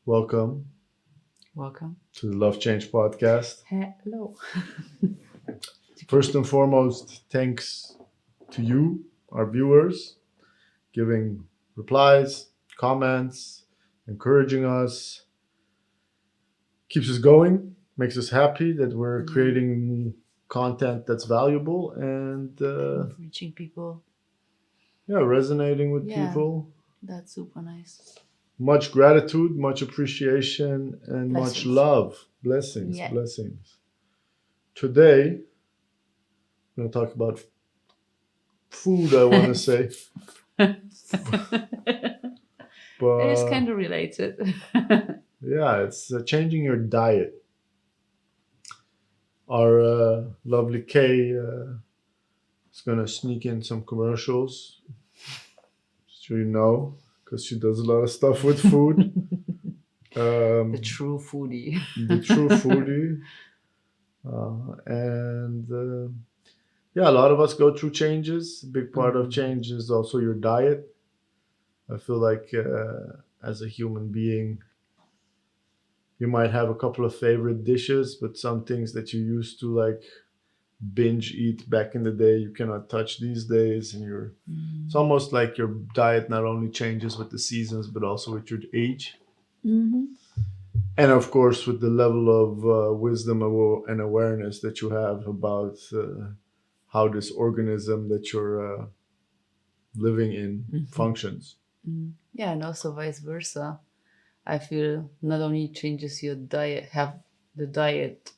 Welcome Welcome. to the Love Change podcast. Hello. First and foremost, thanks to you, our viewers, giving replies, comments, encouraging us, keeps us going, makes us happy that we're creating content that's valuable and Reaching people. resonating with Yeah. people. That's super nice. Much gratitude, much appreciation, and much Blessings. love. Blessings, Yeah. blessings. Today, I'm going to talk about food, I want to say. It But is kind of related. yeah, it's changing your diet. Our lovely Kay is going to sneak in some commercials, so you know, because she does a lot of stuff with food. The true foodie. The true foodie. A lot of us go through changes. A big part of change is also your diet. I feel like as a human being, you might have a couple of favorite dishes, but some things that you used to like binge eat back in the day, you cannot touch these days. And it's almost like your diet not only changes with the seasons, but also with your age. Mm-hmm. And of course, with the level of wisdom and awareness that you have about how this organism that you're living in functions. Yeah, and also vice versa. I feel not only changes your diet, have the diet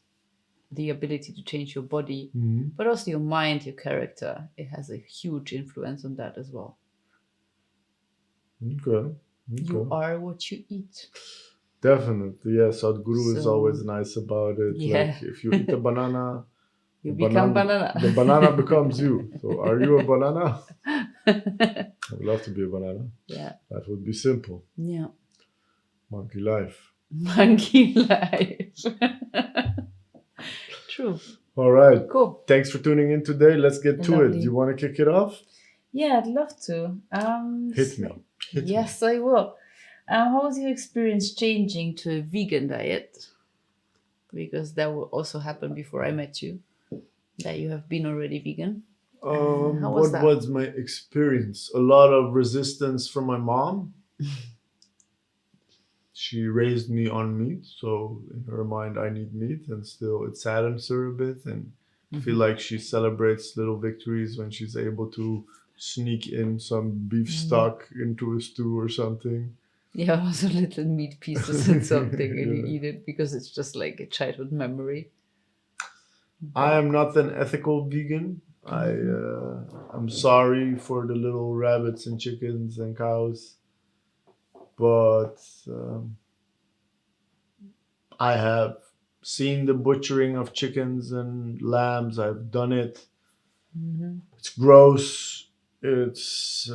the ability to change your body, but also your mind, your character. It has a huge influence on that as well. Okay. You are what you eat. Definitely, yeah. Sadhguru is So- always nice about it. Yeah. Like if you eat a banana, You become banana. the banana becomes you. So are you a banana? I would love to be a banana. Yeah. Life would be simple. Yeah. Monkey life. Monkey life. True. All right. Cool. Thanks for tuning in today. Let's get to it. Lovely. Do you want to kick it off? Yeah, I'd love to. Hit me. Yes, I will. How was your experience changing to a vegan diet? Because that will also happen before I met you, that you have been already vegan. How was What that? was my experience? A lot of resistance from my mom. She raised me on meat, so in her mind, I need meat, and still it saddens her a bit. And I feel like she celebrates little victories when she's able to sneak in some beef stock into a stew or something. Yeah, also little meat pieces and something, and you eat it because it's just like a childhood memory. I am not an ethical vegan. I'm sorry for the little rabbits and chickens and cows, but I have seen the butchering of chickens and lambs. I've done it. It's gross. It's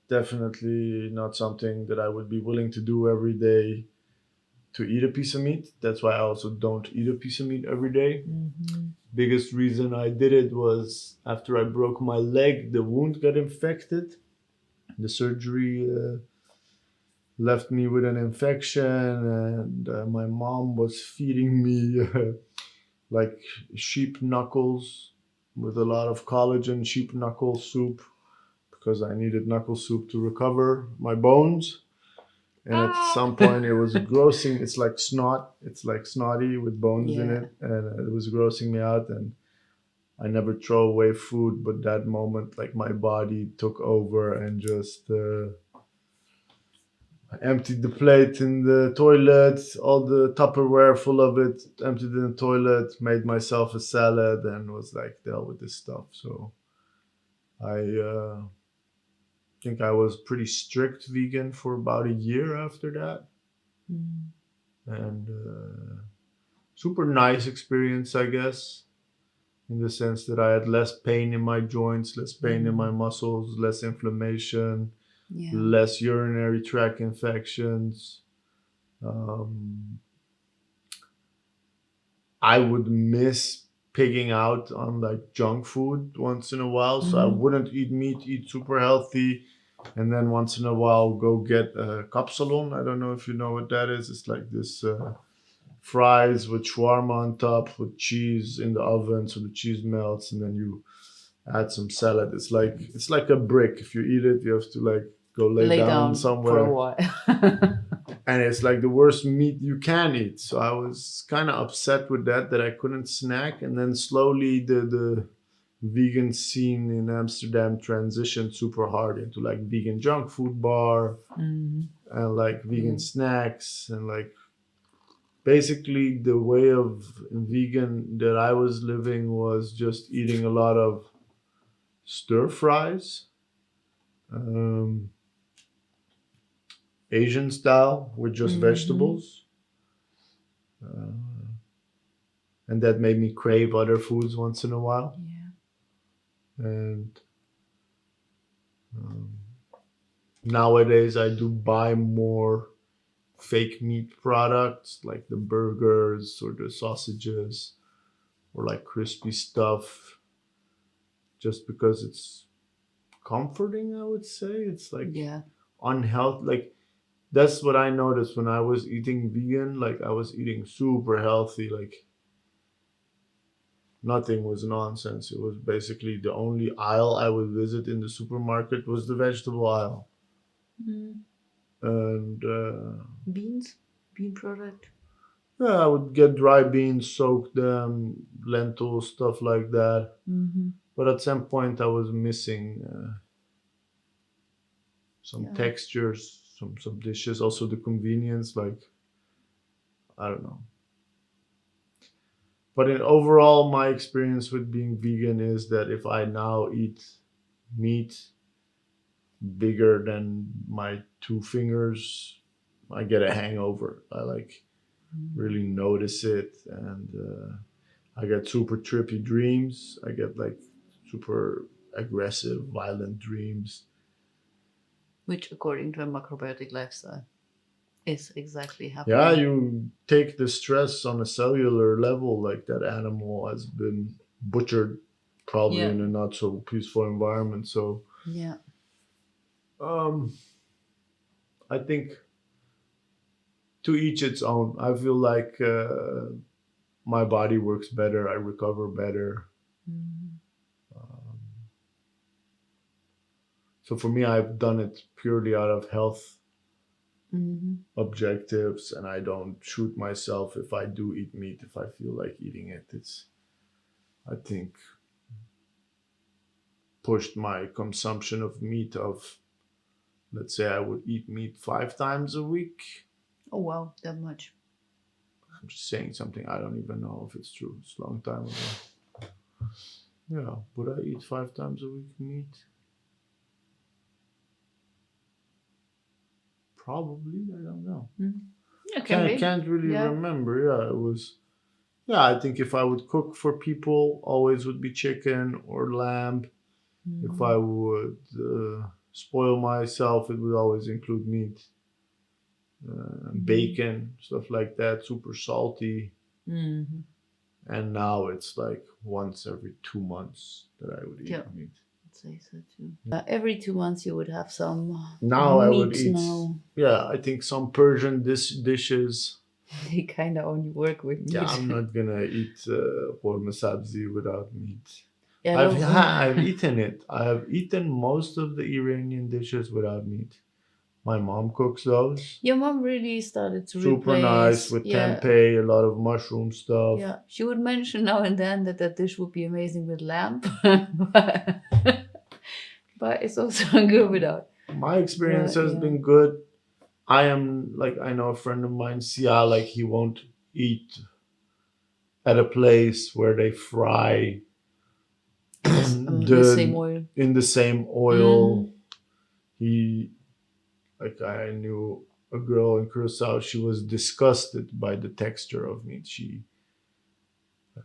definitely not something that I would be willing to do every day to eat a piece of meat. That's why I also don't eat a piece of meat every day. Biggest reason I did it was after I broke my leg, the wound got infected. The surgery left me with an infection, and my mom was feeding me like sheep knuckles with a lot of collagen sheep knuckle soup because I needed knuckle soup to recover my bones. And at some point it was grossing. It's like snot. It's like snotty with bones in it. And it was grossing me out. And I never throw away food. But that moment, like my body took over and just I emptied the plate in the toilet, all the Tupperware full of it, emptied in the toilet, made myself a salad and was like, deal with this stuff. So I think I was pretty strict vegan for about a year after that. And super nice experience, I guess, in the sense that I had less pain in my joints, less pain in my muscles, less inflammation, less urinary tract infections. I would miss pigging out on like junk food once in a while. So I wouldn't eat meat, eat super healthy, And then once in a while, go get a kapsalon. I don't know if you know what that is. It's like this fries with shawarma on top with cheese in the oven, so the cheese melts, and then you add some salad. It's like a brick. If you eat it, you have to like go lay Lay down down for a somewhere, while. and it's like the worst meat you can eat. So I was kind of upset with that I couldn't snack, and then slowly the vegan scene in Amsterdam transitioned super hard into like vegan junk food bar Mhm. and like vegan snacks and like basically the way of vegan that I was living was just eating a lot of stir fries, um, Asian style with just Mhm. vegetables, uh, and that made me crave other foods once in a while. Yeah. And um, nowadays, I do buy more fake meat products like the burgers or the sausages or like crispy stuff, just because it's comforting. I would say it's like Yeah. unhealthy. Like that's what I noticed when I was eating vegan. Like I was eating super healthy. Like nothing was nonsense. It was basically the only aisle I would visit in the supermarket was the vegetable aisle. Mm. And Beans? Bean product? yeah, I would get dry beans, soak them, lentils, stuff like that. Mm-hmm. But at some point, I was missing some Yeah. textures, some dishes. Also, the convenience. Like I don't know. But in overall, my experience with being vegan is that if I now eat meat bigger than my two fingers, I get a hangover. I like Mm. really notice it, and I get super trippy dreams. I get like super aggressive, violent dreams. Which, according to a macrobiotic lifestyle, is exactly Yeah, happening. you take the stress on a cellular level, like that animal has been butchered probably Yeah. in a not so peaceful environment. So Yeah. um, I think to each its own. I feel like my body works better. I recover better. Mm-hmm. Um, so for me, I've done it purely out of health Mm-hmm. objectives, and I don't shoot myself if I do eat meat if I feel like eating it. It's I think pushed my consumption of meat of, let's say I would eat meat 5 times a week. Oh wow, that much. I'm just saying something I don't even know if it's true. It's a long time ago. Yeah, would I eat 5 times a week meat? Probably. I don't know. Mm. Yeah, can Can't be. can't really Yeah. remember. Yeah, it was. Yeah, I think if I would cook for people, always would be chicken or lamb. If Mm-hmm. I would spoil myself, it would always include meat, Mm-hmm. bacon, stuff like that, super salty. Mm-hmm. And now it's like once every 2 months that I would eat Yeah, meat. I'd say so too. Every 2 months you would have some Now I would meat eat, now. yeah, I think some Persian dishes. They kind of only work with Yeah, meat. I'm not gonna eat korma sabzi without meat. Yeah, no. I've eaten it. I have eaten most of the Iranian dishes without meat. My mom cooks those. Your mom really started to Super nice replace. with Yeah, tempeh, a lot of mushroom stuff. yeah. She would mention now and then that that dish would be amazing with lamb, but, but it's also good without. My experience But has yeah. been good. I am like I know a friend of mine, Sia, like he won't eat at a place where they fry The same the oil. in the same Mm-hmm. oil. He like I knew a girl in Curacao. She was disgusted by the texture of meat.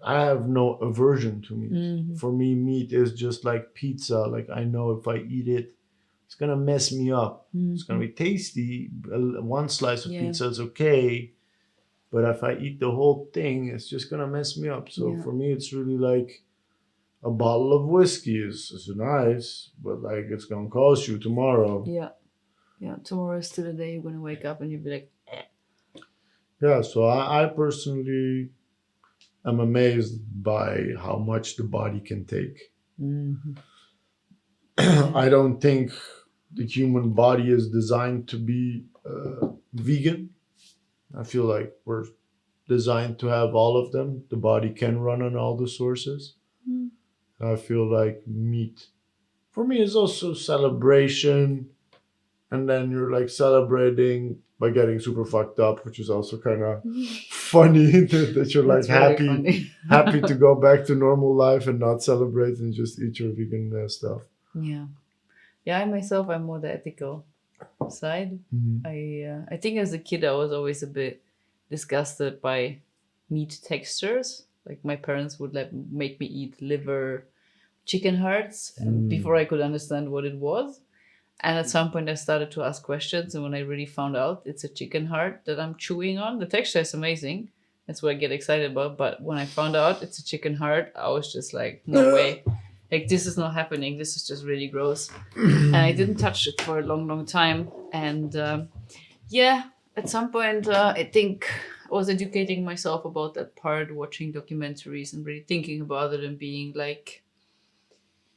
I have no aversion to meat. Mm-hmm. For me, meat is just like pizza. Like I know if I eat it, it's gonna mess me up. It's gonna Mm-hmm. be tasty. One slice of Yeah. pizza is okay, but if I eat the whole thing, it's just gonna mess me up. So Yeah. for me, it's really like a bottle of whiskey is nice, but like it's gonna cost you tomorrow. Yeah. Yeah. Tomorrow is still a day you're gonna wake up and you'll be like, Yeah, so I personally am amazed by how much the body can take. mm-hmm. I don't think the human body is designed to be vegan. I feel like we're designed to have all of them. The body can run on all the sources. Mm. I feel like meat for me is also celebration, and then you're like celebrating by getting super fucked up, which is also kind of funny that you're like That's very happy funny. happy to go back to normal life and not celebrate and just eat your vegan stuff. Yeah. Yeah, I myself, I'm more the ethical side. Mhm. I think as a kid, I was always a bit disgusted by meat textures. Like my parents would like make me eat liver, chicken hearts, and before I could understand what it was. And at some point, I started to ask questions, and when I really found out it's a chicken heart that I'm chewing on, the texture is amazing. That's what I get excited about. But when I found out it's a chicken heart, I was just like, no way. Like, this is not happening. This is just really gross. And I didn't touch it for a long, long time. And yeah, at some point, I think I was educating myself about that part, watching documentaries and really thinking about it and being like,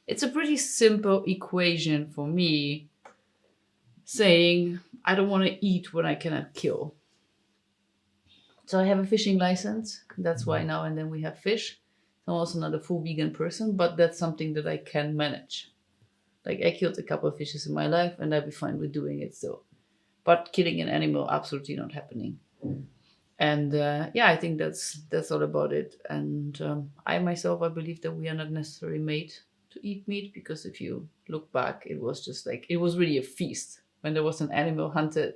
it's a pretty simple equation for me saying, I don't want to eat when I cannot kill. So I have a fishing license. That's why now and then we have fish. I'm also not a full vegan person, but that's something that I can manage. Like I killed a couple of fishes in my life and I'd be fine with doing it still. But killing an animal, absolutely not happening. And yeah, I think that's all about it. And I myself, I believe that we are not necessarily made to eat meat because if you look back, it was just like, it was really a feast. When there was an animal hunted,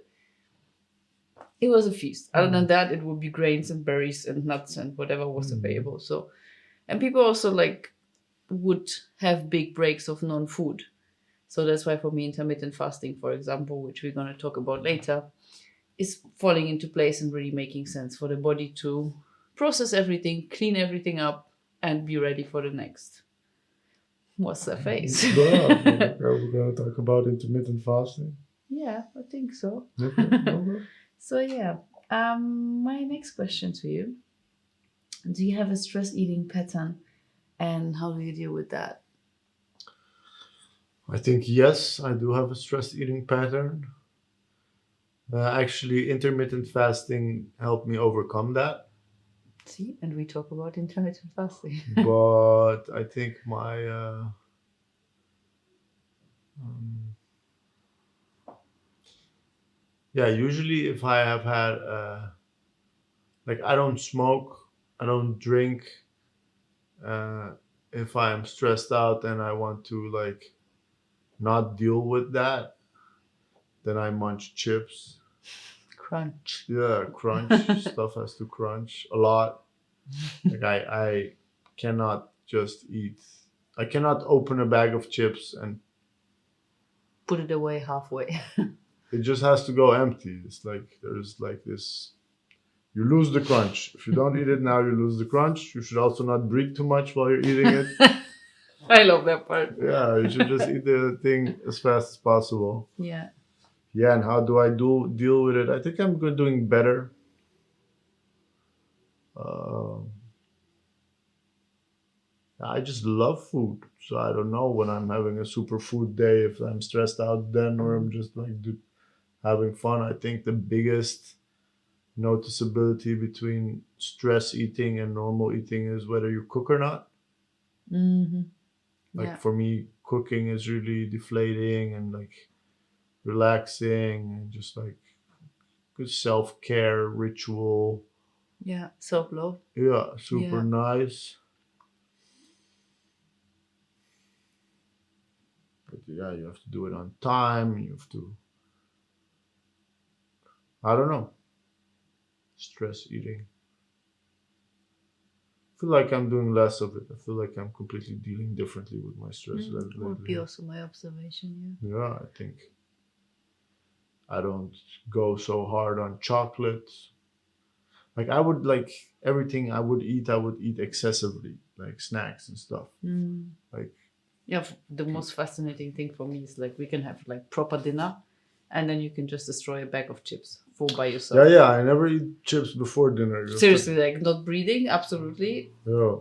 it was a feast. Other than that, it would be grains and berries and nuts and whatever was available. So, and people also like would have big breaks of non-food. So that's why for me, intermittent fasting, for example, which we're going to talk about later, is falling into place and really making sense for the body to process everything, clean everything up, and be ready for the next. What's that face? Yeah, we're gonna talk about intermittent fasting. Yeah, I think so. Okay. So yeah, my next question to you: do you have a stress eating pattern, and how do you deal with that? I think yes, I do have a stress eating pattern. Actually, intermittent fasting helped me overcome that. See, and we talk about intermittent fasting. But I think my um, yeah, usually if I have had like I don't smoke, I don't drink. Uh, if I am stressed out and I want to like not deal with that, then I munch chips. Crunch. Yeah, crunch. Stuff has to crunch a lot. Like I cannot just eat. I cannot open a bag of chips and Put it away halfway. it just has to go empty. It's like there's like this. You lose the crunch. If you don't eat it now, you lose the crunch. You should also not breathe too much while you're eating it. I love that part. Yeah, you should just eat the thing as fast as possible. Yeah. Yeah, and how do I deal with it? I think I'm doing better. Um I just love food, so I don't know when I'm having a superfood day if I'm stressed out then or I'm just like having fun. I think the biggest noticeability between stress eating and normal eating is whether you cook or not. Mm-hmm. Like Yeah. for me, cooking is really deflating and like relaxing and just like good self care ritual. Yeah. Self love. Yeah, super Yeah. nice. But yeah, you have to do it on time. You have to, I don't know, stress eating. I feel like I'm doing less of it. I feel like I'm completely dealing differently with my stress Would be lately. also my observation. Yeah, I think I don't go so hard on chocolate. Like I would like everything I would eat excessively. like snacks and stuff. Like, Yeah, the most fascinating thing for me is like we can have like proper dinner, and then you can just destroy a bag of chips full by yourself. yeah, I never eat chips before dinner. Seriously, like not breathing, absolutely. Yeah.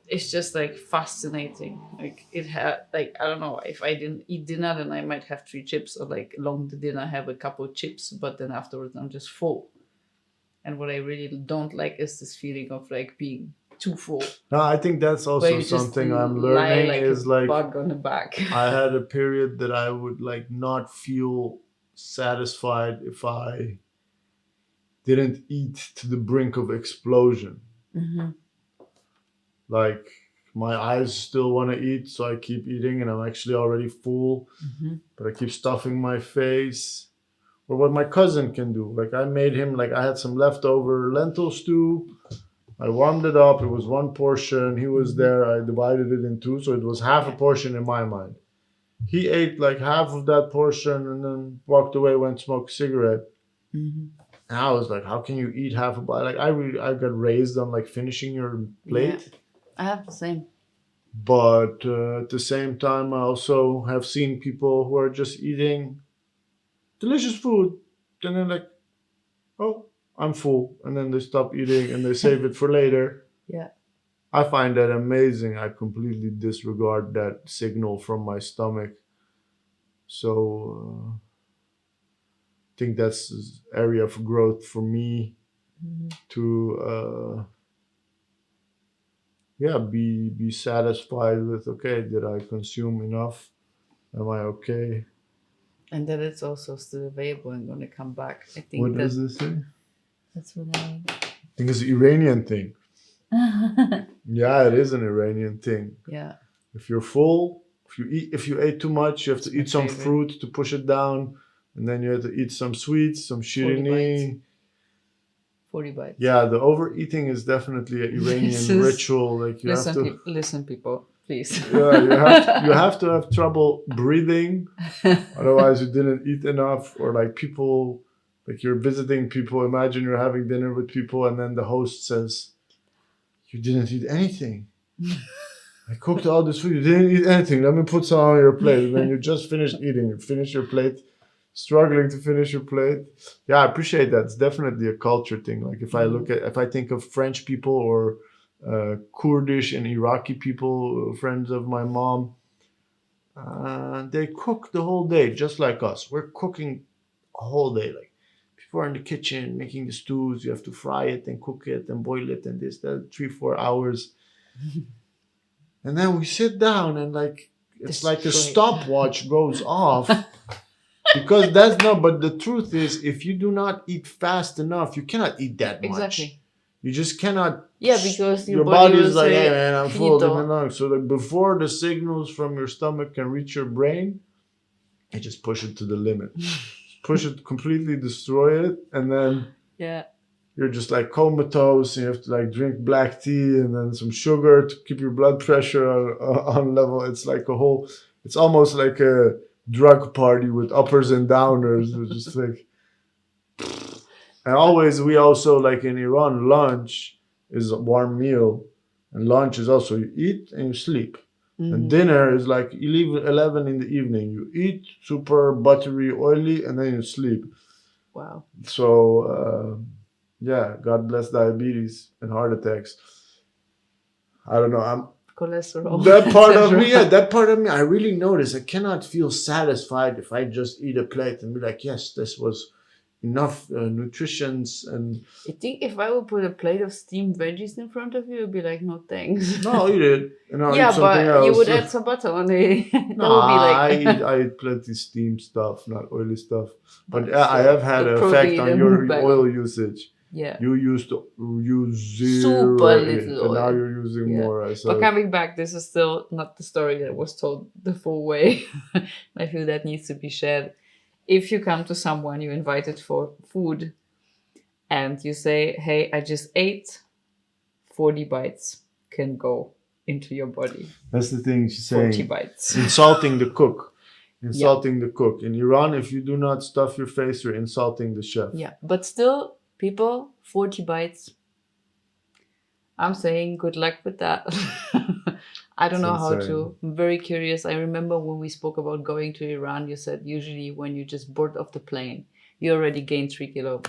It's just like fascinating. Like it had like I don't know, if I didn't eat dinner, then I might have 3 chips, or like along the dinner have a couple of chips, but then afterwards I'm just full. And what I really don't like is this feeling of like being too full. No, I think that's Where also you just something I'm lie learning like is a like bug on the back. I had a period that I would like not feel satisfied if I didn't eat to the brink of explosion. Like my eyes still want to eat, so I keep eating and I'm actually already full, but I keep stuffing my face. Or what my cousin can do. Like I made him, like I had some leftover lentil stew. I warmed it up. It was 1 portion. He was there. I divided it in 2. So it was half a portion in my mind. He ate like half of that portion and then walked away, went smoke a cigarette. And I was like, how can you eat half a bite? Like I got raised on like finishing your plate. Yeah, I have the same. But at the same time, I also have seen people who are just eating delicious food and then like, oh, I'm full. And then they stop eating and they save it for later. Yeah. I find that amazing. I completely disregard that signal from my stomach. So I think that's an area of growth for me to be satisfied with, okay, did I consume enough? Am I okay? And that it's also still available and going to come back. I think What does this say? that's what I think it's an Iranian thing. Yeah, it is an Iranian thing. Yeah. If you're full, if you ate too much, you have to It's my eat some favorite. fruit to push it down, and then you have to eat some sweets, some 40 shirini. 40 bites. Yeah, the overeating is definitely an Iranian ritual. Like you have to. Listen, people, please. Yeah, you have to have trouble breathing, otherwise you didn't eat enough. Or like people, like you're visiting people. Imagine you're having dinner with people, and then the host says, "You didn't eat anything. I cooked all this food. You didn't eat anything. Let me put some on your plate." And then you just finished eating. You finish your plate, struggling to finish your plate. Yeah, I appreciate that. It's definitely a culture thing. Like if I think of French people or Kurdish and Iraqi people, friends of my mom, they cook the whole day just like us. We're cooking a whole day. Like people are in the kitchen making the stews. You have to fry it and cook it and boil it and this, that, 3-4 hours. And then we sit down and like it's like a stopwatch goes off. Because but the truth is, if you do not eat fast enough, you cannot eat that much. Exactly. You just cannot. Yeah, because your body is like, say, hey man, I'm full, leave me "Finito." alone. So like before the signals from your stomach can reach your brain, you just push it to the limit. Push it completely, destroy it, and then Yeah. you're just like comatose, and you have to like drink black tea and then some sugar to keep your blood pressure on level. It's like it's almost like a drug party with uppers and downers. It's just like, and we also like in Iran, lunch is a warm meal, and lunch is also you eat and you sleep. And dinner is like you leave 11 in the evening. You eat super buttery, oily, and then you sleep. Wow. So yeah, God bless diabetes and heart attacks. I don't know. Cholesterol. That part of me, I really notice I cannot feel satisfied if I just eat a plate and be like, yes, this was enough nutritions. And I think if I would put a plate of steamed veggies in front of you, you'd be like, no thanks. no, eat it. And I'll eat Yeah, something but else. you would add some butter on it. That No, would be like I eat plenty steamed stuff, not oily stuff. But But I have had the an effect protein on and your bag oil of- usage. Yeah. You used to use zero, Super little and now oil. you're using Yeah. more. But coming back, this is still not the story that was told the full way. I feel that needs to be shared. If you come to someone you invited for food and you say, hey, I just ate, 40 bites can go into your body. That's the thing she's 40 saying. bites. Insulting the cook. Insulting the cook. In Iran, if you do not stuff your face, you're insulting the chef. Yeah, but still, people, 40 bites. I'm saying good luck with that. I don't It's know how insane. to. I'm very curious. I remember when we spoke about going to Iran, you said usually when you just board off the plane, you already gained 3 kilos.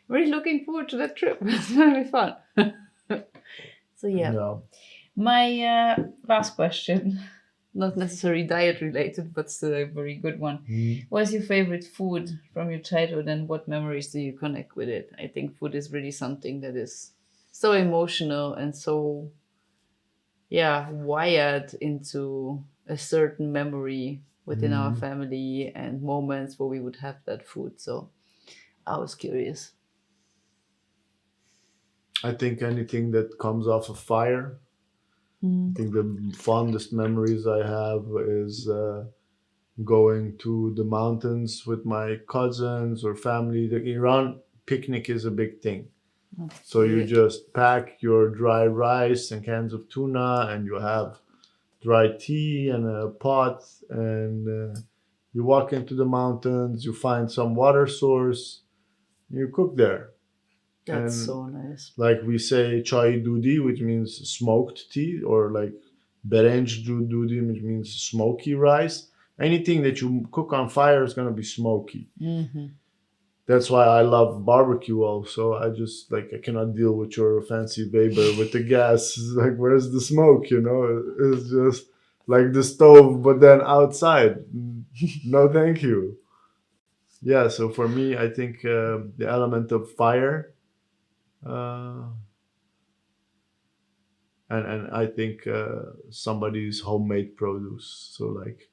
Really looking forward to that trip. It's gonna be fun. So yeah, No. my last question, not necessarily diet related, but still a very good one. What's your favorite food from your childhood, and what memories do you connect with it? I think food is really something that is so emotional and so, yeah, wired into a certain memory within our family and moments where we would have that food. So I was curious. I think anything that comes off of fire. I think the fondest memories I have is going to the mountains with my cousins or family. The Iran picnic is a big thing. So you just pack your dry rice and cans of tuna, and you have dry tea and a pot, and you walk into the mountains. You find some water source. You cook there, That's and so nice. like we say, chai dudi, which means smoked tea, or like berenj dudi, which means smoky rice. Anything that you cook on fire is gonna be smoky. That's why I love barbecue also. I just like I cannot deal with your fancy Weber with the gas. It's like where's the smoke, you know? It's just like the stove, but then outside. No, thank you. Yeah, so for me, I think the element of fire, uh, and I think somebody's homemade produce. So like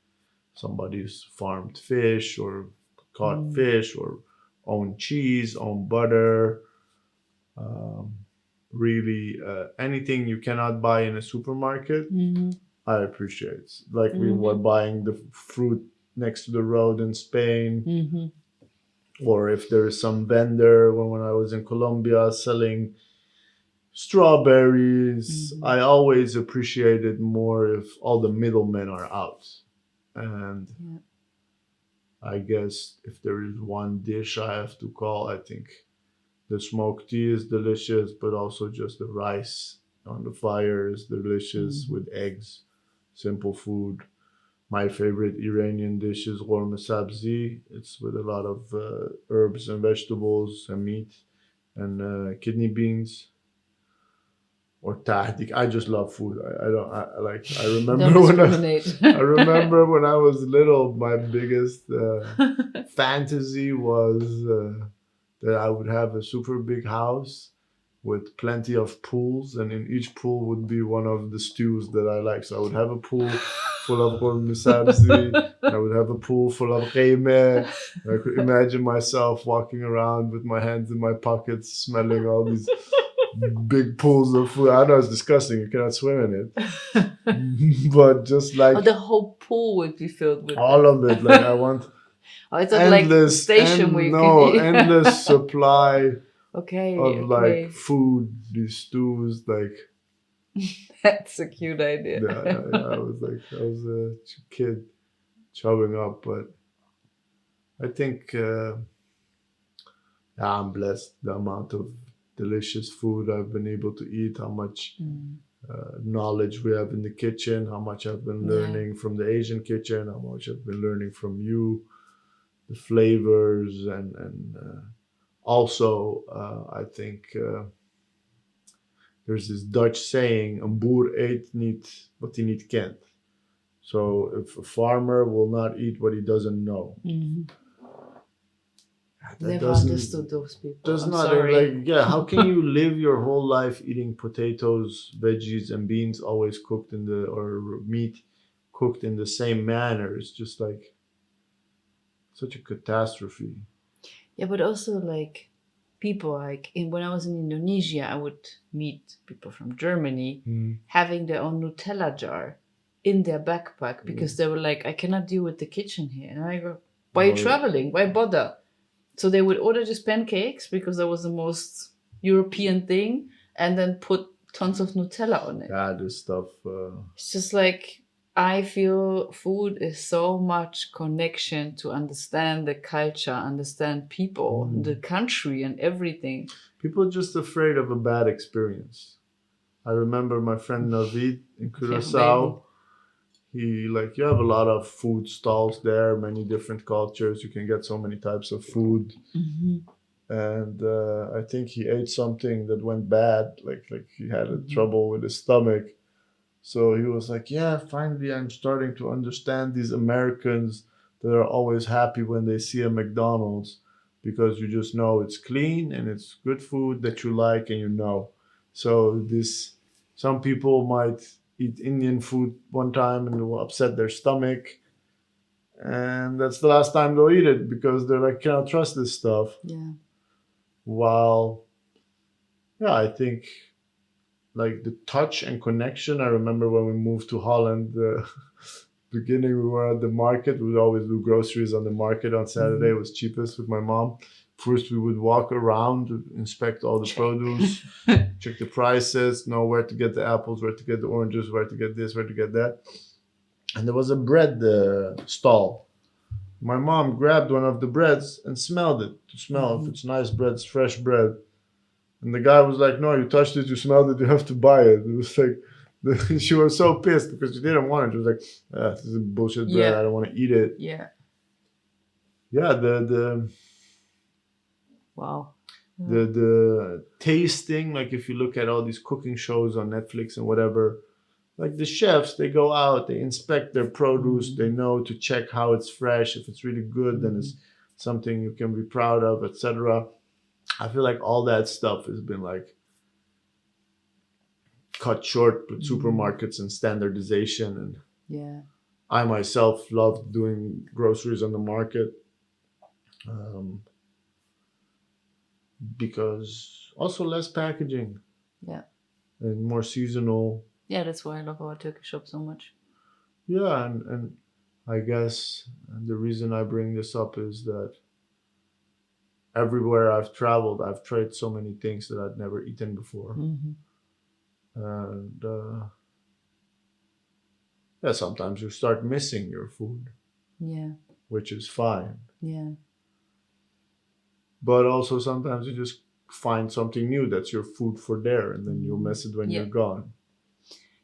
somebody's farmed fish or caught fish or own cheese, own butter. Um, really, anything you cannot buy in a supermarket, I appreciate. Like we were buying the fruit next to the road in Spain, or if there is some vendor when I was in Colombia selling strawberries, I always appreciate it more if all the middlemen are out. And I guess if there is one dish I have to call, I think the smoked tea is delicious, but also just the rice on the fire is delicious with eggs. Simple food. My favorite Iranian dish is ghormeh sabzi. It's with a lot of herbs and vegetables and meat and kidney beans or tahdig. I just love food. I don't I like. I remember Don't when discriminate. I remember when I was little. My biggest fantasy was that I would have a super big house with plenty of pools, and in each pool would be one of the stews that I like. So I would have a pool full of ghormeh sabzi. I would have a pool full of qeymeh. I could imagine myself walking around with my hands in my pockets, smelling all these big pools of food. I know it's disgusting. You cannot swim in it, but just like Oh, the whole pool would be filled with all that. of it, like I want Oh, it's not like the station where you can eat. endless supply Okay, of okay. like food, these stews, like That's a cute idea. I was a kid showing up, but I think I'm blessed the amount of delicious food I've been able to eat, how much knowledge we have in the kitchen, how much I've been learning from the Asian kitchen, how much I've been learning from you, the flavors, and also I think there's this Dutch saying, een boer eet niet wat hij niet kent. So if a farmer will not eat what he doesn't know. Never understood those people. Does I'm not sorry. like how can you live your whole life eating potatoes, veggies, and beans always cooked in the or meat cooked in the same manner? It's just like such a catastrophe. Yeah, but also like people like when I was in Indonesia, I would meet people from Germany having their own Nutella jar in their backpack because they were like, I cannot deal with the kitchen here. And I go, why are you traveling? Why bother? So they would order just pancakes because that was the most European thing, and then put tons of Nutella on it. Yeah, this stuff. It's just like, I feel food is so much connection to understand the culture, understand people, the country, and everything. People are just afraid of a bad experience. I remember my friend Navid in Yeah, Curacao. He like you have a lot of food stalls there, many different cultures. You can get so many types of food, and I think he ate something that went bad. Like he had trouble with his stomach. So he was like, "Yeah, finally, I'm starting to understand these Americans that are always happy when they see a McDonald's because you just know it's clean and it's good food that you like and you know." So this, some people might eat Indian food one time and it will upset their stomach, and that's the last time they'll eat it because they're like, "Cannot trust this stuff." Yeah. While, yeah, I think like the touch and connection. I remember when we moved to Holland. Beginning, we were at the market. We would always do groceries on the market on Saturday. It was cheapest with my mom. First, we would walk around, inspect all the produce, check the prices, know where to get the apples, where to get the oranges, where to get this, where to get that. And there was a bread stall. My mom grabbed one of the breads and smelled it to smell if it's nice bread, it's fresh bread. And the guy was like, "No, you touched it, you smelled it, you have to buy it." It was like, she was so pissed because she didn't want it. She was like, "This is bullshit bread. I don't want to eat it." Yeah. Yeah, the Wow. the tasting, like if you look at all these cooking shows on Netflix and whatever, like the chefs, they go out, they inspect their produce, they know to check how it's fresh. If it's really good, then it's something you can be proud of, etc. I feel like all that stuff has been like cut short with supermarkets and standardization. And Yeah. I myself love doing groceries on the market because also less packaging. Yeah. And more seasonal. Yeah, that's why I love our Turkish shop so much. Yeah, and I guess the reason I bring this up is that everywhere I've traveled, I've tried so many things that I'd never eaten before. And yeah, sometimes you start missing your food. Yeah. Which is fine. Yeah. But also sometimes you just find something new that's your food for there, and then you'll miss it when you're gone.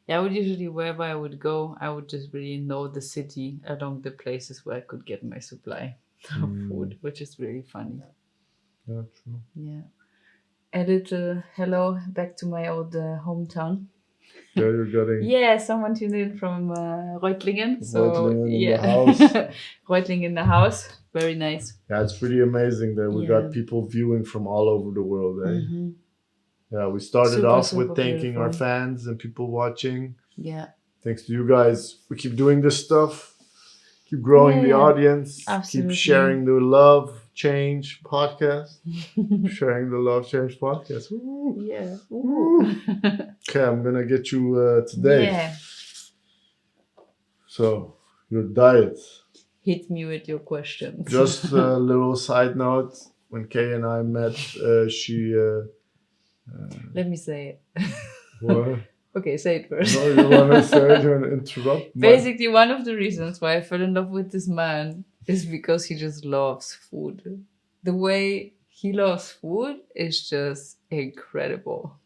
Yeah, I would usually, wherever I would go, I would just really know the city along the places where I could get my supply of food, which is really funny. Yeah, true. Yeah. A little hello back to my old hometown. Yeah, you're getting Yeah, someone tuned in from Reutlingen. So Reutlingen in yeah, the house. Reutlingen in the house. Very nice. Yeah, it's pretty amazing that we got people viewing from all over the world. Eh? Yeah, we started off with thanking our fans and people watching. Yeah. Thanks to you guys. We keep doing this stuff. Keep growing the audience. Absolutely. Keep sharing the Love Change podcast. Sharing the Love Change podcast. Woo. Yeah. Woo. Okay, I'm going to get you today. Yeah. So, your diet. Hit me with your questions. Just a little side note. When Kay and I met, she... Let me say it. What? Okay, say it first. No, you want to say it? You want to interrupt? Basically, one of the reasons why I fell in love with this man is because he just loves food. The way he loves food is just incredible.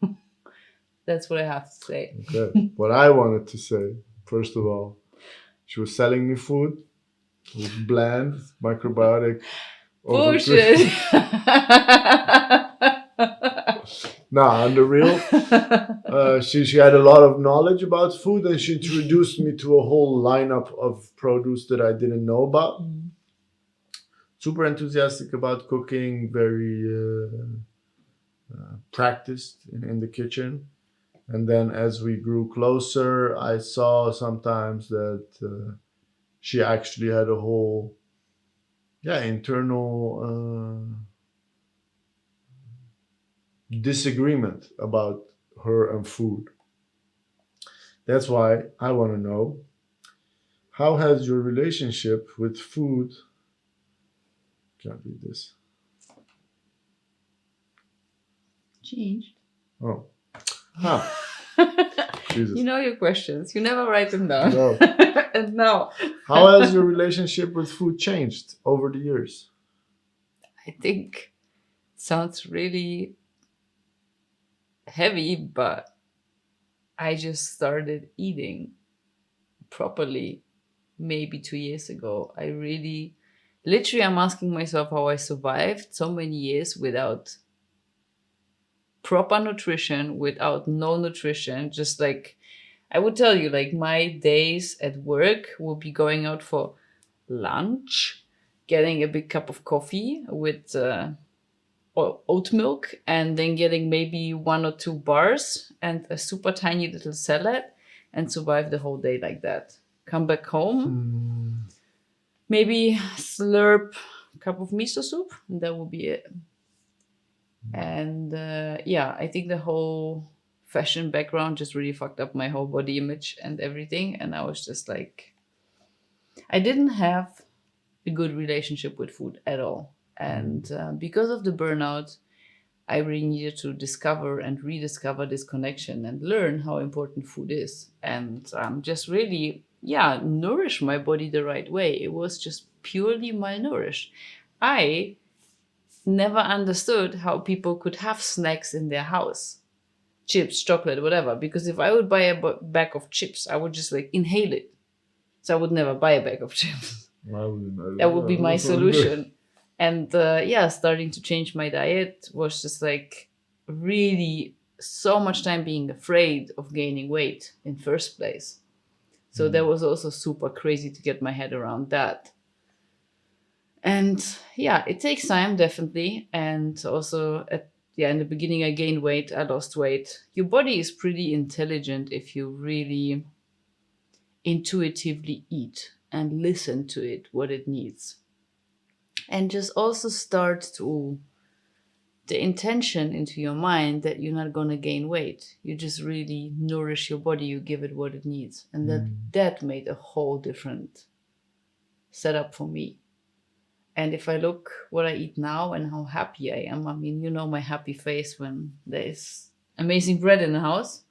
That's what I have to say. Okay. What I wanted to say, first of all, she was selling me food. It was bland, microbiotic. Bullshit. Nah, on the real, she had a lot of knowledge about food, and she introduced me to a whole lineup of produce that I didn't know about. Super enthusiastic about cooking, very practiced in the kitchen. And then as we grew closer, I saw sometimes that she actually had a whole internal disagreement about her and food. That's why I want to know, how has your relationship with food... Can't read this. Changed. Oh. Huh. Jesus. You know your questions. You never write them down. No. And now. How has your relationship with food changed over the years? I think it sounds really heavy, but I just started eating properly maybe 2 years ago. I really, literally, I'm asking myself how I survived so many years without proper nutrition, without no nutrition. Just like, I would tell you, like, my days at work will be going out for lunch, getting a big cup of coffee with oat milk, and then getting maybe 1 or 2 bars and a super tiny little salad, and survive the whole day like that. Come back home, maybe slurp a cup of miso soup, and that will be it. And yeah, I think the whole fashion background just really fucked up my whole body image and everything. And I was just like, I didn't have a good relationship with food at all. And because of the burnout, I really needed to discover and rediscover this connection and learn how important food is. And just really, yeah, nourish my body the right way. It was just purely malnourished. I never understood how people could have snacks in their house, chips, chocolate, whatever. Because if I would buy a bag of chips, I would just like inhale it. So I would never buy a bag of chips. That would be my solution. And yeah, starting to change my diet was just like really so much time being afraid of gaining weight in first place. So that was also super crazy to get my head around that. And yeah, it takes time, definitely. And also in the beginning, I gained weight, I lost weight. Your body is pretty intelligent if you really intuitively eat and listen to it, what it needs. And just also start to the intention into your mind that you're not going to gain weight. You just really nourish your body, you give it what it needs. And that made a whole different setup for me. And if I look what I eat now and how happy I am, I mean, you know my happy face when there's amazing bread in the house.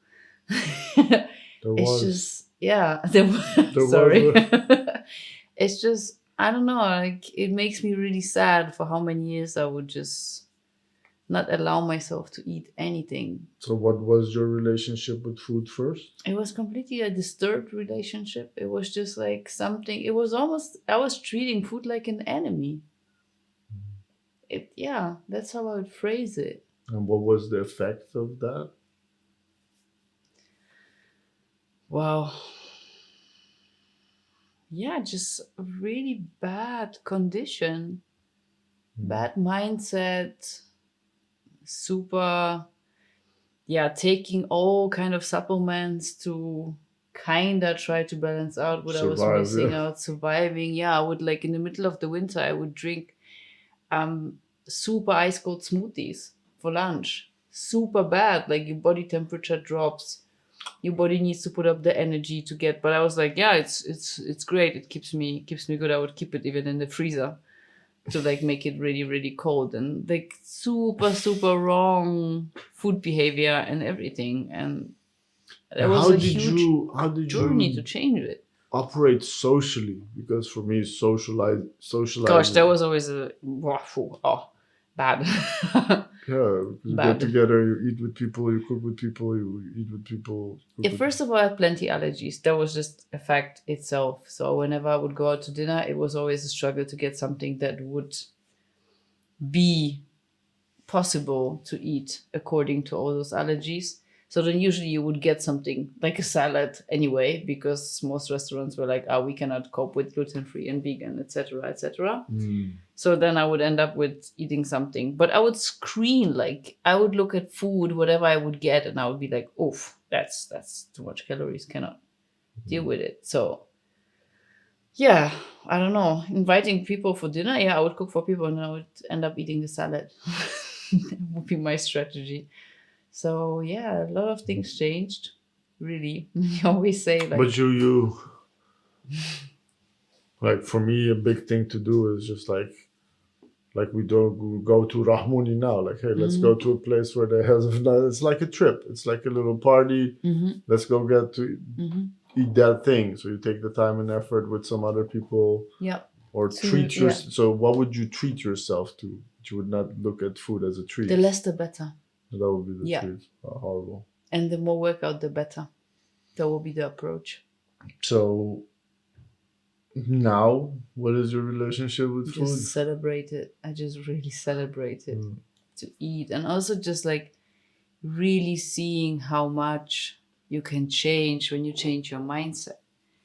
It's just, yeah. Sorry. It's just, I don't know, like it makes me really sad for how many years I would just not allow myself to eat anything. So what was your relationship with food first? It was completely a disturbed relationship. It was just like something, it was almost, I was treating food like an enemy. Yeah, that's how I would phrase it. And what was the effect of that? Wow. Yeah, just a really bad condition, bad mindset, super, yeah, taking all kind of supplements to kind of try to balance out what I was missing out, surviving. Yeah, I would like in the middle of the winter, I would drink super ice cold smoothies for lunch. Super bad, like your body temperature drops. Your body needs to put up the energy to get. But I was like, yeah, it's great. It keeps me good. I would keep it even in the freezer to like make it really, really cold, and like super, super wrong food behavior and everything. And there was a huge journey to change it. Operate socially, because for me socialize. Gosh, that was always bad. Yeah, you get together, you eat with people, you cook with people, you eat with people. Yeah, first of all, I had plenty allergies. That was just a fact itself. So whenever I would go out to dinner, it was always a struggle to get something that would be possible to eat according to all those allergies. So then usually you would get something like a salad anyway, because most restaurants were like, we cannot cope with gluten-free and vegan, etc., etc. So then I would end up with eating something. But I would screen, like I would look at food, whatever I would get, and I would be like, oof, that's too much calories, cannot deal with it. So yeah, I don't know, inviting people for dinner, yeah, I would cook for people and I would end up eating the salad. That would be my strategy. So yeah, a lot of things changed, really. You always say like, but you like, for me a big thing to do is just like we don't go to Rahmuni now, like, hey, let's go to a place where they have, it's like a trip, it's like a little party. Let's go get to eat that thing. So you take the time and effort with some other people. Yeah. Or treat yourself. So what would you treat yourself to? You would not look at food as a treat. The less the better. That would be the treat. Horrible. And the more workout, the better. That will be the approach. So now, what is your relationship with food? Just celebrate it. I just really celebrate it Mm. to eat. And also just like really seeing how much you can change when you change your mindset.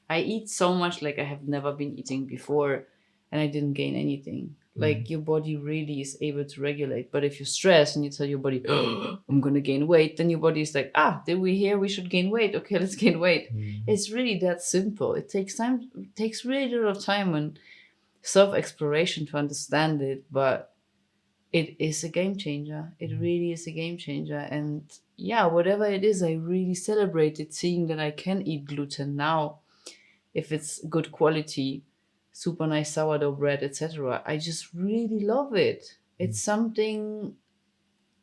I eat so much like I have never been eating before, and I didn't gain anything. Like your body really is able to regulate. But if you stress and you tell your body, oh, I'm going to gain weight, then your body is like, did we hear we should gain weight? Okay, let's gain weight. It's really that simple. It takes time. It takes really a lot of time and self-exploration to understand it. But it is a game changer. It really is a game changer. And yeah, whatever it is, I really celebrate it, seeing that I can eat gluten now if it's good quality, super nice sourdough bread, etc. I just really love it. It's something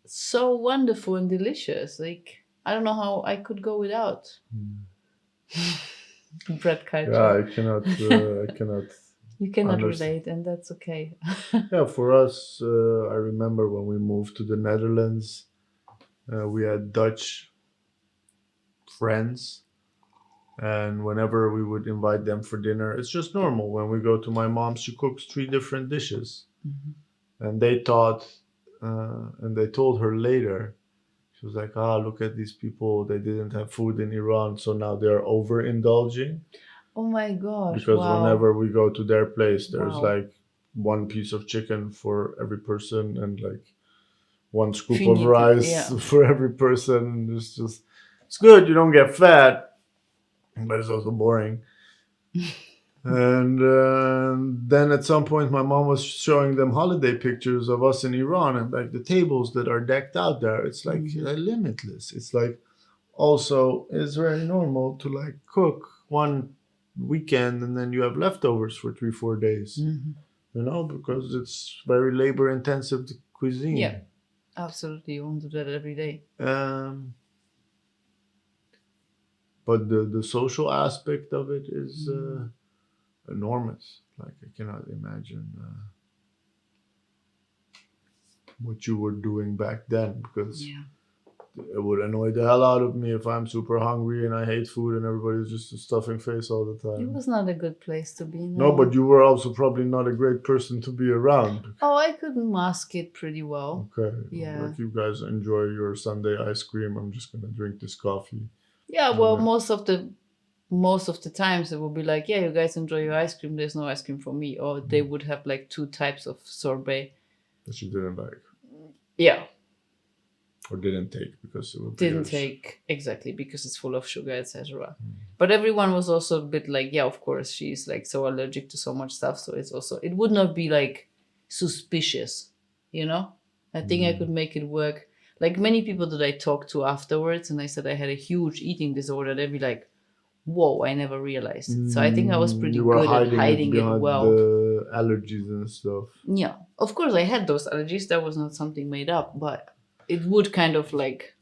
so wonderful and delicious. Like, I don't know how I could go without bread culture. Yeah, I cannot. You cannot understand. relate, and that's okay. Yeah, for us, I remember when we moved to the Netherlands, we had Dutch friends, and whenever we would invite them for dinner, it's just normal. When we go to my mom, she cooks 3 different dishes, and they thought, and they told her later, she was like, look at these people, they didn't have food in Iran, so now they're overindulging. Oh my gosh. Because wow. whenever we go to their place, there's Wow. like one piece of chicken for every person and like one scoop of Finito, rice yeah. for every person. It's good, you don't get fat, but it's also boring. And then at some point, my mom was showing them holiday pictures of us in Iran, and like the tables that are decked out there, it's like limitless. It's like also it's very normal to like cook one weekend and then you have leftovers for 3-4 days. You know, because it's very labor intensive cuisine. Yeah, absolutely. You won't do that every day. But the social aspect of it is enormous. Like I cannot imagine what you were doing back then, because it would annoy the hell out of me if I'm super hungry and I hate food and everybody's just a stuffing face all the time. It was not a good place to be. No, but you were also probably not a great person to be around. Oh, I could mask it pretty well. Okay. Yeah. Like you guys enjoy your Sunday ice cream. I'm just gonna drink this coffee. Yeah, well, most of the times it would be like, yeah, you guys enjoy your ice cream. There's no ice cream for me. Or they would have like 2 types of sorbet. That you didn't like. Yeah. Or didn't take because it would didn't take exactly because it's full of sugar, etc. But everyone was also a bit like, yeah, of course she's like so allergic to so much stuff, so it's also, it would not be like suspicious, you know. I think I could make it work. Like many people that I talked to afterwards and I said I had a huge eating disorder, they'd be like, whoa, I never realized it. So I think I was pretty good at hiding it well. The allergies and stuff. Yeah, of course I had those allergies. That was not something made up, but it would kind of like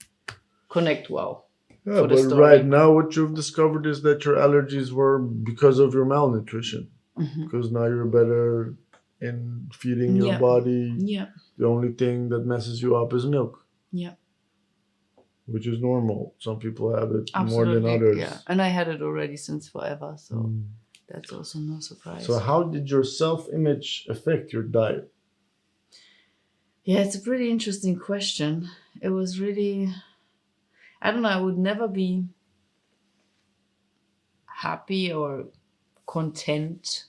connect well. Yeah, but right now what you've discovered is that your allergies were because of your malnutrition. Because now you're better in feeding your body. Yeah. The only thing that messes you up is milk. Yeah. Which is normal. Some people have it more than others. Yeah, and I had it already since forever, so that's also no surprise. So how did your self-image affect your diet? Yeah, it's a pretty interesting question. It was really, I don't know, I would never be happy or content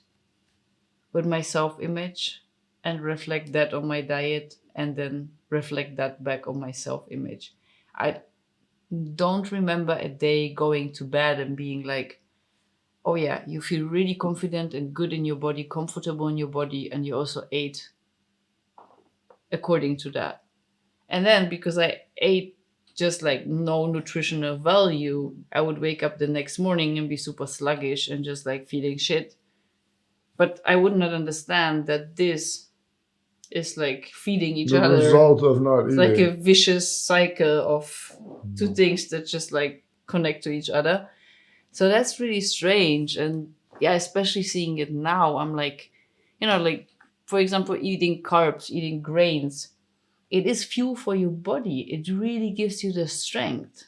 with my self-image and reflect that on my diet and then reflect that back on my self-image. I don't remember a day going to bed and being like, oh yeah, you feel really confident and good in your body, comfortable in your body, and you also ate according to that. And then because I ate just like no nutritional value, I would wake up the next morning and be super sluggish and just like feeling shit. But I would not understand that this is like feeding each other. The result of not eating. It's like a vicious cycle of 2 things that just like connect to each other. So that's really strange. And yeah, especially seeing it now, I'm like, you know, like, for example, eating carbs, eating grains, it is fuel for your body. It really gives you the strength.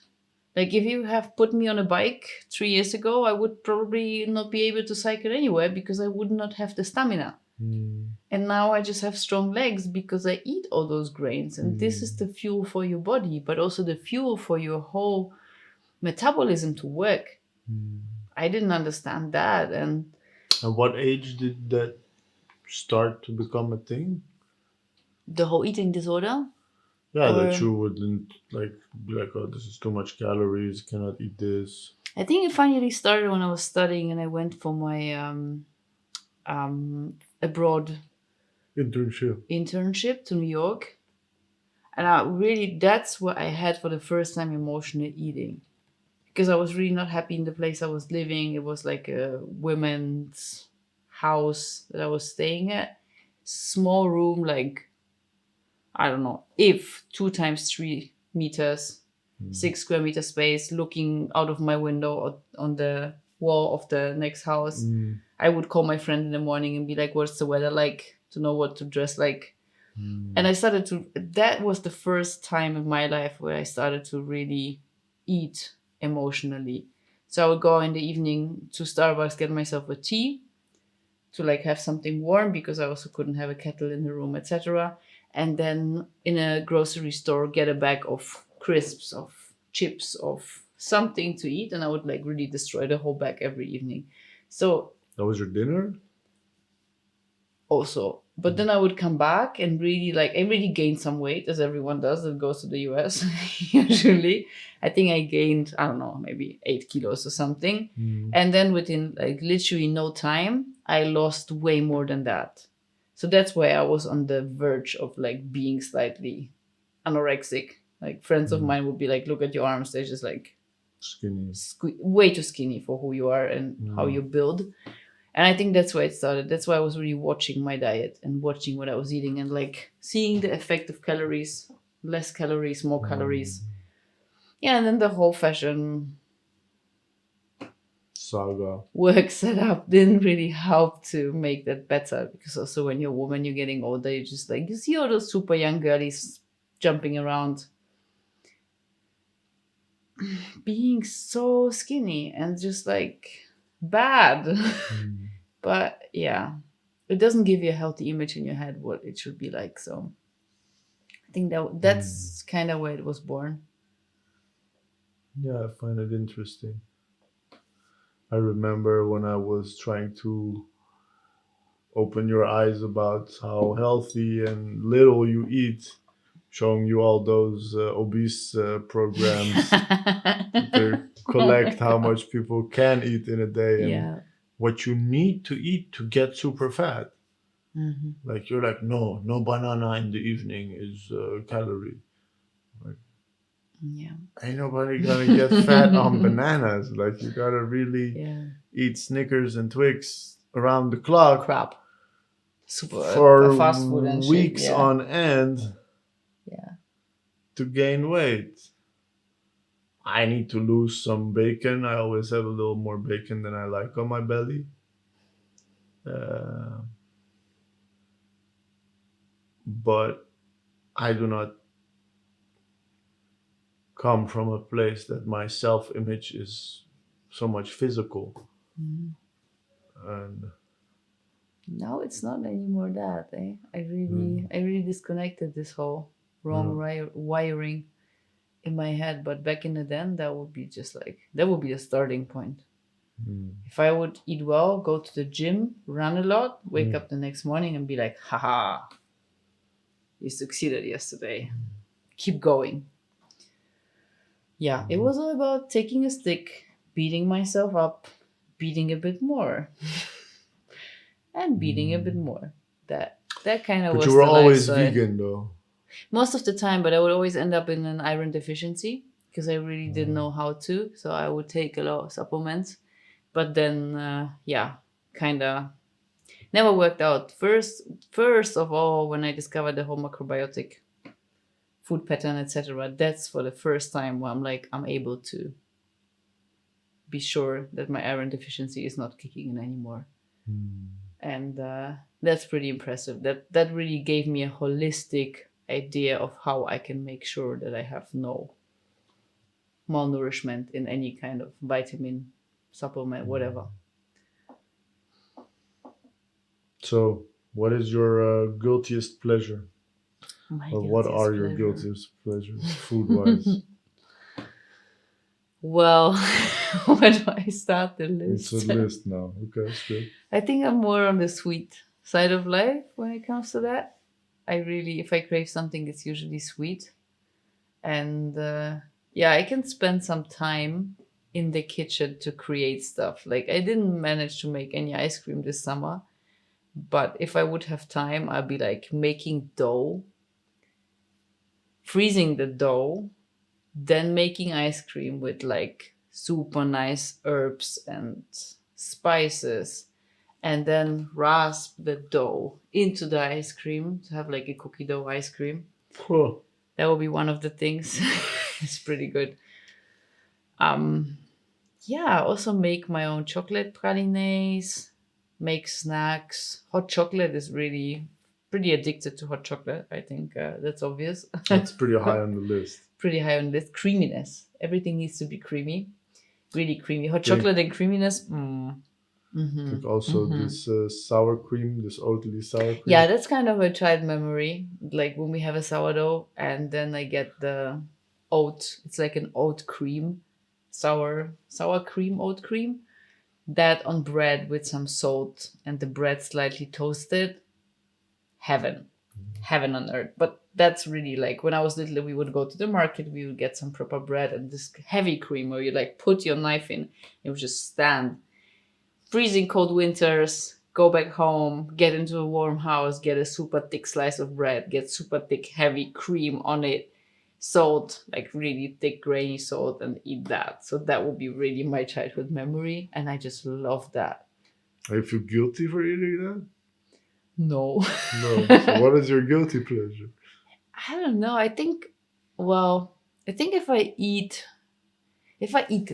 Like if you have put me on a bike 3 years ago, I would probably not be able to cycle anywhere because I would not have the stamina. And now I just have strong legs because I eat all those grains. And this is the fuel for your body, but also the fuel for your whole metabolism to work. I didn't understand that. And what age did that start to become a thing? the whole eating disorder. Yeah, Or- that you wouldn't like be like, oh, this is too much calories, cannot eat this. I think it finally started when I was studying and I went for my abroad internship to New York. And that's what I had for the first time emotional eating. Because I was really not happy in the place I was living. It was like a women's house that I was staying at. Small room, like, I don't know, if 2 times 3 meters, 6 square meter space, looking out of my window on the wall of the next house. I would call my friend in the morning and be like, what's the weather like? To know what to dress like. And that was the first time in my life where I started to really eat emotionally. So I would go in the evening to Starbucks, get myself a tea to like have something warm because I also couldn't have a kettle in the room, etc. And then in a grocery store, get a bag of crisps, of chips, of something to eat. And I would like really destroy the whole bag every evening. So that was your dinner? Also, but then I would come back and really I really gained some weight, as everyone does that goes to the US. Usually I think I gained, I don't know, maybe 8 kilos or something. And then within like literally no time I lost way more than that. So that's why I was on the verge of like being slightly anorexic. Like friends of mine would be like, look at your arms, they're just like skinny, way too skinny for who you are and how you build. And I think that's why it started. That's why I was really watching my diet and watching what I was eating and like seeing the effect of calories, less calories, more calories. Yeah, and then the whole fashion saga work setup didn't really help to make that better because also when you're a woman, you're getting older, you just like, you see all those super young girlies jumping around being so skinny and just like bad. But yeah, it doesn't give you a healthy image in your head what it should be like. So I think that's kind of where it was born. Yeah, I find it interesting. I remember when I was trying to open your eyes about how healthy and little you eat, showing you all those obese programs to collect how much people can eat in a day and what you need to eat to get super fat. Like you're like, no banana in the evening is calorie. Like, ain't nobody gonna get fat on bananas. Like you gotta really eat Snickers and Twix around the clock. Crap. Super for fast food and weeks shit. on end to gain weight. I need to lose some bacon. I always have a little more bacon than I like on my belly. But I do not come from a place that my self-image is so much physical. And no, it's not anymore that. I really disconnected this whole wrong wiring in my head. But back in the then, that would be just like, that would be a starting point. If I would eat well, go to the gym, run a lot, wake up the next morning and be like, haha, you succeeded yesterday. Keep going. Yeah, it was all about taking a stick, beating myself up, beating a bit more, and beating a bit more. That kind of was. But you were the always lifestyle. vegan, though. Most of the time, but I would always end up in an iron deficiency because I really didn't know how to. So I would take a lot of supplements, but then kind of never worked out. First of all, when I discovered the whole macrobiotic food pattern, etc., that's for the first time where I'm like, I'm able to be sure that my iron deficiency is not kicking in anymore. And that's pretty impressive. That really gave me a holistic idea of how I can make sure that I have no malnourishment in any kind of vitamin supplement, whatever. So, what is your guiltiest pleasure? My Or what guiltiest are your pleasure. guiltiest pleasures, food wise? Well, where do I start the It's list? a list now. Okay, that's good. I think I'm more on the sweet side of life when it comes to that. I really, if I crave something, it's usually sweet. And yeah, I can spend some time in the kitchen to create stuff. Like, I didn't manage to make any ice cream this summer, but if I would have time, I'd be like making dough, freezing the dough, then making ice cream with like super nice herbs and spices, and then rasp the dough into the ice cream to have like a cookie dough ice cream. Cool. That will be one of the things. It's pretty good. Yeah, also make my own chocolate pralines, make snacks. Hot chocolate is really pretty addicted to hot chocolate. I think that's obvious. That's pretty high on the list. Pretty high on this. Creaminess. Everything needs to be creamy. Really creamy. Hot Think- chocolate and creaminess. I think also this sour cream, this Oatly sour cream. Yeah, that's kind of a child memory. Like when we have a sourdough and then I get the oat. It's like an oat cream, sour cream, oat cream. That on bread with some salt and the bread slightly toasted. Heaven on earth. But that's really like when I was little, we would go to the market, we would get some proper bread and this heavy cream where you like put your knife in, it would just stand. Freezing cold winters, go back home, get into a warm house, get a super thick slice of bread, get super thick heavy cream on it, salt, like really thick grainy salt, and eat that. So that would be really my childhood memory, and I just love that. Are you feel guilty for eating No. that? No. So what is your guilty pleasure? I don't know. I think if I eat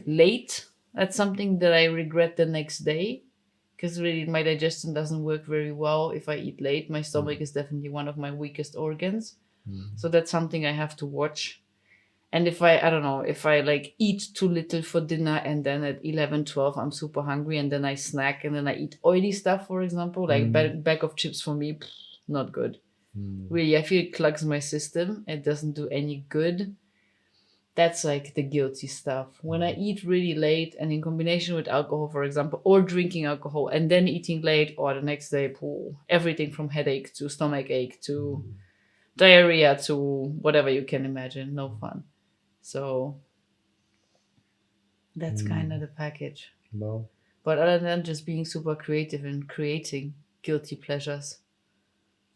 late, that's something that I regret the next day, because really my digestion doesn't work very well if I eat late. My stomach is definitely one of my weakest organs. So that's something I have to watch. And if I don't know, if I like eat too little for dinner and then at 11, 12, I'm super hungry and then I snack and then I eat oily stuff, for example, like bag of chips for me, not good. Really, I feel it clogs my system. It doesn't do any good. That's like the guilty stuff. When I eat really late and in combination with alcohol, for example, or drinking alcohol and then eating late, or the next day, everything from headache to stomach ache to diarrhea to whatever you can imagine. No fun. So that's kind of the package. No. But other than just being super creative and creating guilty pleasures,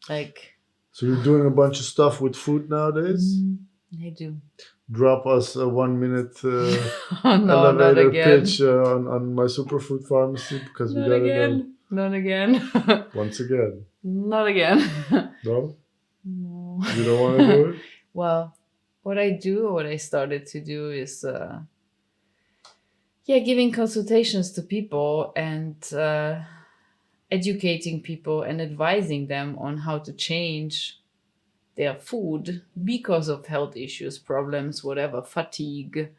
like So you're doing a bunch of stuff with food nowadays? I do. Drop us a 1 minute Oh, no, not elevator again. pitch on my superfood pharmacy because we Not gotta again. Not again. go once again. Not again. No, No. you don't want to do it. Well, what I started to do is, giving consultations to people and educating people and advising them on how to change their food because of health issues, problems, whatever, fatigue,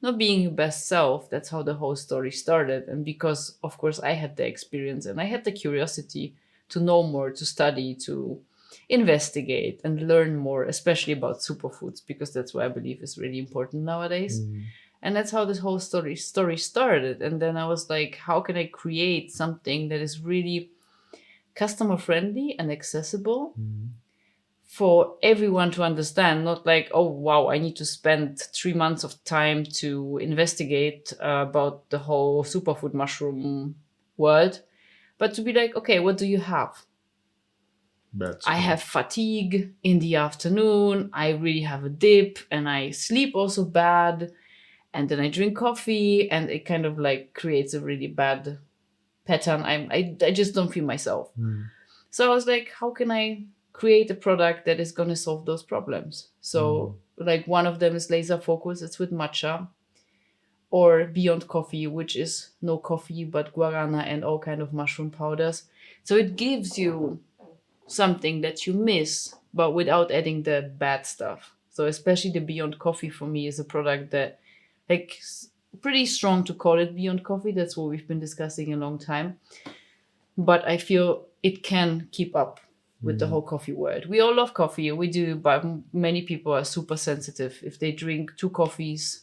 not being your best self. That's how the whole story started. And because, of course, I had the experience and I had the curiosity to know more, to study, to investigate and learn more, especially about superfoods, because that's what I believe is really important nowadays. And that's how this whole story started. And then I was like, how can I create something that is really customer friendly and accessible for everyone to understand? Not like, oh, wow, I need to spend 3 months of time to investigate about the whole superfood mushroom world, but to be like, okay, what do you have? I have fatigue in the afternoon. I really have a dip and I sleep also bad. And then I drink coffee and it kind of like creates a really bad pattern. I just don't feel myself. So I was like, how can I create a product that is going to solve those problems? So like one of them is laser focus. It's with matcha, or Beyond Coffee, which is no coffee, but guarana and all kind of mushroom powders. So it gives you something that you miss, but without adding the bad stuff. So especially the Beyond Coffee for me is a product that like pretty strong to call it beyond coffee. That's what we've been discussing a long time. But I feel it can keep up with the whole coffee world. We all love coffee, we do, but many people are super sensitive. If they drink 2 coffees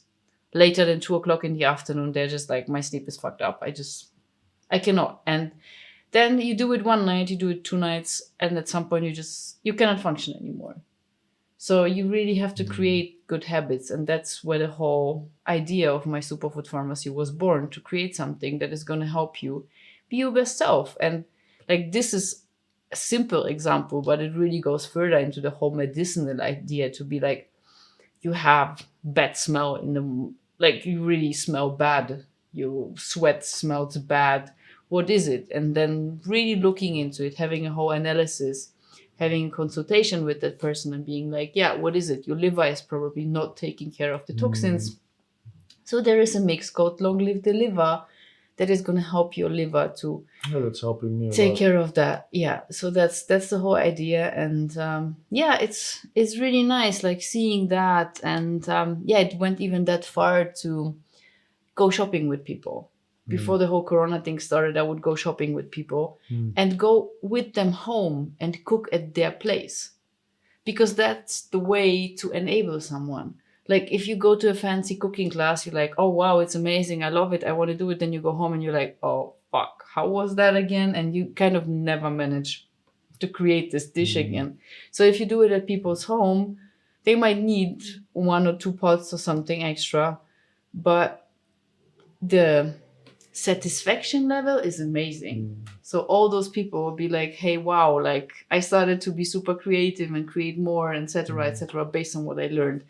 later than 2 o'clock in the afternoon, they're just like, my sleep is fucked up. I cannot. And then you do it one night, you do it 2 nights, and at some point you cannot function anymore. So you really have to create good habits. And that's where the whole idea of my superfood pharmacy was born, to create something that is going to help you be your best self. And like, this is a simple example, but it really goes further into the whole medicinal idea, to be like, you have bad smell in the, like, you really smell bad, your sweat smells bad, what is it? And then really looking into it, having a whole analysis, having a consultation with that person and being like, yeah, what is it? Your liver is probably not taking care of the toxins. So there is a mix called Long Live the Liver that is going to help your liver to that's helping me take care of that. Yeah. So that's the whole idea. And it's really nice, like, seeing that. And it went even that far to go shopping with people. Before the whole Corona thing started, I would go shopping with people and go with them home and cook at their place. Because that's the way to enable someone. Like, if you go to a fancy cooking class, you're like, oh, wow, it's amazing. I love it. I want to do it. Then you go home and you're like, oh, fuck, how was that again? And you kind of never manage to create this dish again. So if you do it at people's home, they might need 1 or 2 pots or something extra. But the satisfaction level is amazing. So all those people will be like, hey, wow, like, I started to be super creative and create more, etc., based on what I learned.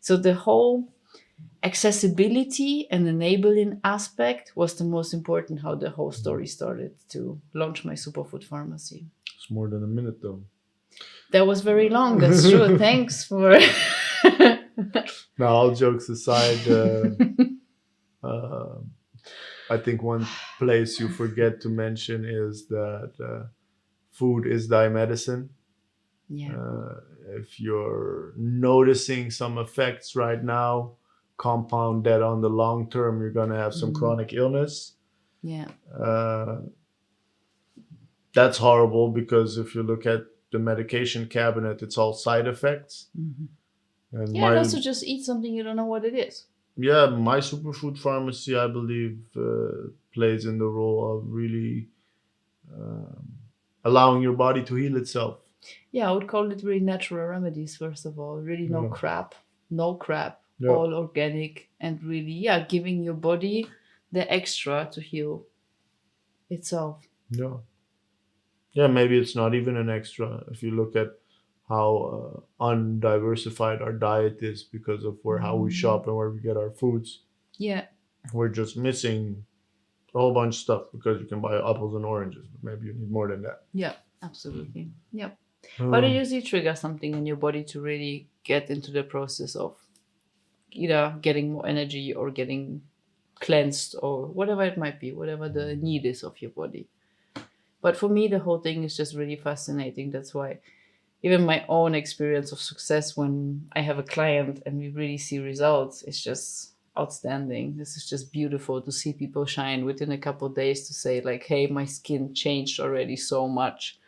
So the whole accessibility and enabling aspect was the most important, how the whole story started to launch my superfood pharmacy. It's more than a minute though. That was very long, that's true. Thanks for Now, all jokes aside, I think one place you forget to mention is that food is thy medicine. Yeah. If you're noticing some effects right now, compound that on the long term, you're going to have some chronic illness. Yeah. That's horrible, because if you look at the medication cabinet, it's all side effects. And and also just eat something you don't know what it is. Yeah, my superfood pharmacy, I believe, plays in the role of really allowing your body to heal itself. Yeah, I would call it really natural remedies, first of all. Really no crap, Yeah. all organic, and really, giving your body the extra to heal itself. Yeah. Yeah, maybe it's not even an extra if you look at how undiversified our diet is because of how we shop and where we get our foods. Yeah. We're just missing a whole bunch of stuff because you can buy apples and oranges, but maybe you need more than that. Yeah, absolutely. Yep. But it usually triggers something in your body to really get into the process of either getting more energy or getting cleansed or whatever it might be, whatever the need is of your body. But for me, the whole thing is just really fascinating. That's why even my own experience of success when I have a client and we really see results, it's just outstanding. This is just beautiful to see people shine within a couple of days, to say like, hey, my skin changed already so much.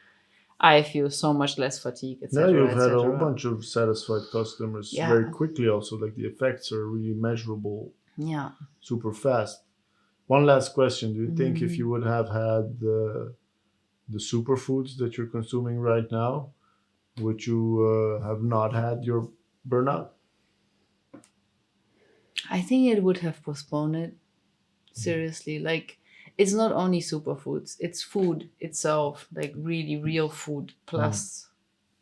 I feel so much less fatigue, etc. Yeah, you've had a whole bunch of satisfied customers very quickly also. Like, the effects are really measurable. Yeah. Super fast. One last question. Do you think if you would have had the superfoods that you're consuming right now, would you have not had your burnout? I think it would have postponed it. Seriously. Like, it's not only superfoods, it's food itself, like really real food plus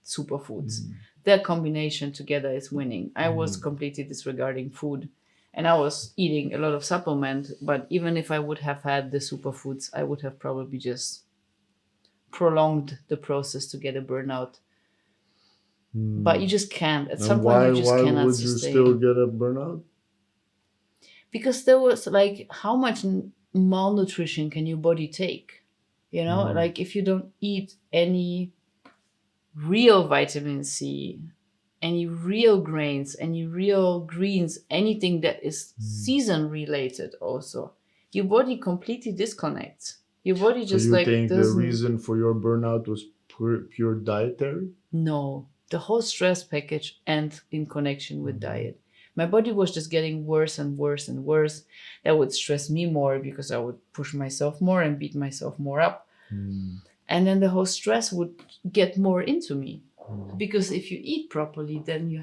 superfoods. Their combination together is winning. I was completely disregarding food and I was eating a lot of supplement, but even if I would have had the superfoods, I would have probably just prolonged the process to get a burnout. But you just can't. At some point, you just cannot sustain. Why would you still get a burnout? Because there was like, how much malnutrition can your body take? You know, like if you don't eat any real vitamin C, any real grains, any real greens, anything that is season related also, your body completely disconnects. Your body So just you like think the doesn't. reason for your burnout was pure dietary? No, the whole stress package and in connection with diet. My body was just getting worse and worse and worse. That would stress me more because I would push myself more and beat myself more up. And then the whole stress would get more into me. Because if you eat properly, then you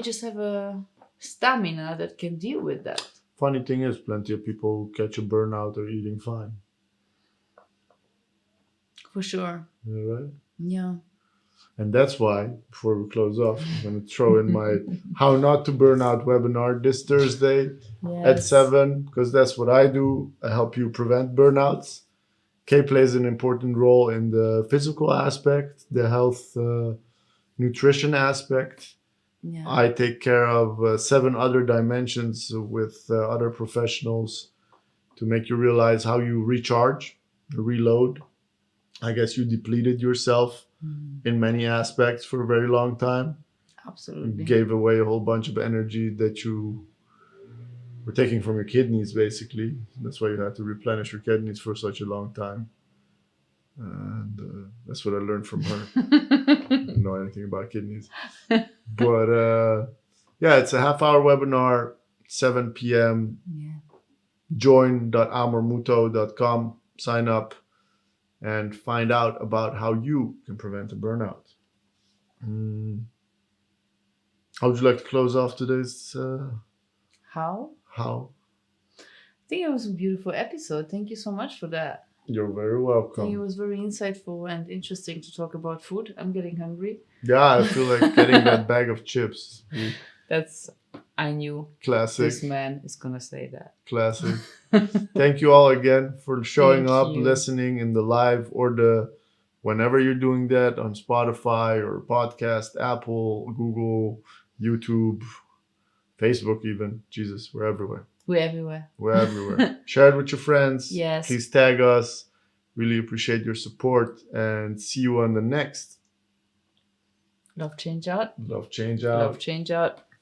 just have a stamina that can deal with that. Funny thing is, plenty of people who catch a burnout are eating fine. For sure. Yeah, right? Yeah. And that's why, before we close off, I'm going to throw in my How Not to Burn Out webinar this Thursday at 7, because that's what I do. I help you prevent burnouts. Kay plays an important role in the physical aspect, the health, nutrition aspect. Yeah. I take care of 7 other dimensions with other professionals to make you realize how you recharge, reload. I guess you depleted yourself in many aspects for a very long time. Absolutely. You gave away a whole bunch of energy that you were taking from your kidneys, basically. That's why you had to replenish your kidneys for such a long time. And that's what I learned from her. I didn't know anything about kidneys. But yeah, it's a half-hour webinar, 7 p.m. Yeah. Join.amormuto.com. Sign up and find out about how you can prevent a burnout. How would you like to close off today's How? I think it was a beautiful episode. Thank you so much for that. You're very I think it welcome. was very insightful and interesting to talk about food. I'm getting hungry. Yeah, I feel like getting that bag of chips. I knew Classic. this man is gonna say that. Classic. Thank you all again for showing Thank up, you. listening in the live or the whenever you're doing that on Spotify or podcast, Apple, Google, YouTube, Facebook even. Jesus, we're everywhere. We're everywhere. We're everywhere. Share it with your friends. Yes. Please tag us. Really appreciate your support and see you on the next Love change out. Love Change Out. Love change out.